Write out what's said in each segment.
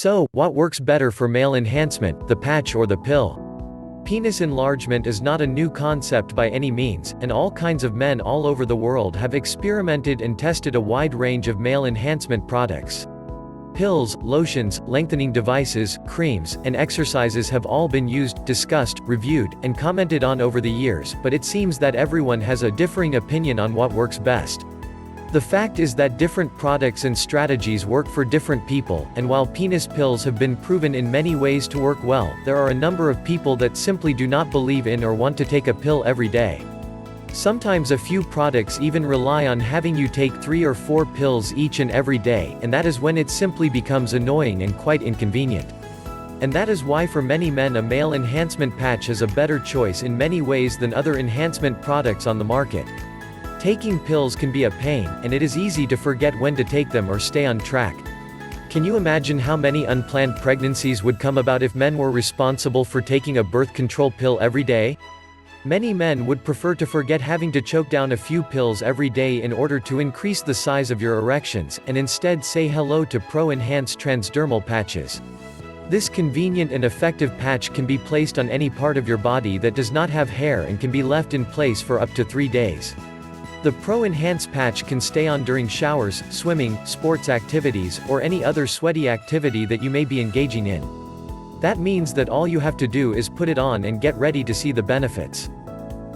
So, what works better for male enhancement, the patch or the pill? Penis enlargement is not a new concept by any means, and all kinds of men all over the world have experimented and tested a wide range of male enhancement products. Pills, lotions, lengthening devices, creams, and exercises have all been used, discussed, reviewed, and commented on over the years, but it seems that everyone has a differing opinion on what works best. The fact is that different products and strategies work for different people, and while penis pills have been proven in many ways to work well, there are a number of people that simply do not believe in or want to take a pill every day. Sometimes a few products even rely on having you take 3 or 4 pills each and every day, and that is when it simply becomes annoying and quite inconvenient. And that is why for many men a male enhancement patch is a better choice in many ways than other enhancement products on the market. Taking pills can be a pain, and it is easy to forget when to take them or stay on track. Can you imagine how many unplanned pregnancies would come about if men were responsible for taking a birth control pill every day? Many men would prefer to forget having to choke down a few pills every day in order to increase the size of your erections, and instead say hello to Pro-Enhanced transdermal patches. This convenient and effective patch can be placed on any part of your body that does not have hair and can be left in place for up to 3 days. The Pro-Enhanced patch can stay on during showers, swimming, sports activities, or any other sweaty activity that you may be engaging in. That means that all you have to do is put it on and get ready to see the benefits.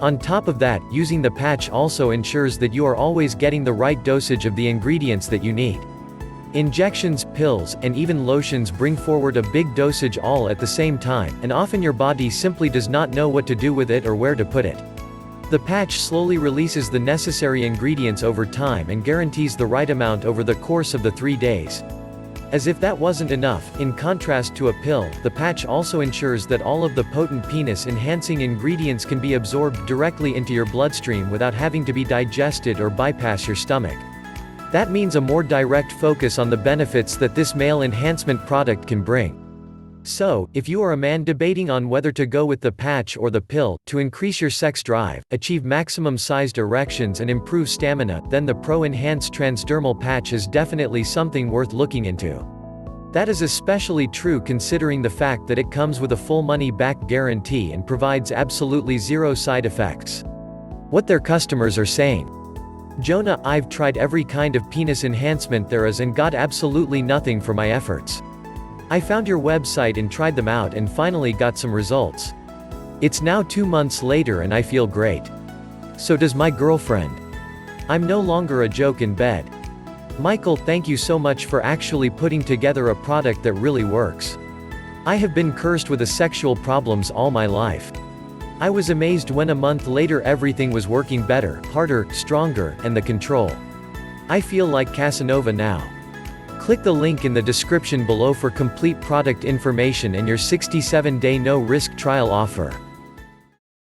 On top of that, using the patch also ensures that you are always getting the right dosage of the ingredients that you need. Injections, pills, and even lotions bring forward a big dosage all at the same time, and often your body simply does not know what to do with it or where to put it. The patch slowly releases the necessary ingredients over time and guarantees the right amount over the course of the 3 days. As if that wasn't enough, in contrast to a pill, the patch also ensures that all of the potent penis-enhancing ingredients can be absorbed directly into your bloodstream without having to be digested or bypass your stomach. That means a more direct focus on the benefits that this male enhancement product can bring. So, if you are a man debating on whether to go with the patch or the pill, to increase your sex drive, achieve maximum-sized erections and improve stamina, then the Pro-Enhanced transdermal patch is definitely something worth looking into. That is especially true considering the fact that it comes with a full money-back guarantee and provides absolutely zero side effects. What their customers are saying. Jonah, I've tried every kind of penis enhancement there is and got absolutely nothing for my efforts. I found your website and tried them out and finally got some results. It's now 2 months later and I feel great. So does my girlfriend. I'm no longer a joke in bed. Michael, thank you so much for actually putting together a product that really works. I have been cursed with sexual problems all my life. I was amazed when a month later everything was working better, harder, stronger, and the control. I feel like Casanova now. Click the link in the description below for complete product information and your 67-day no-risk trial offer.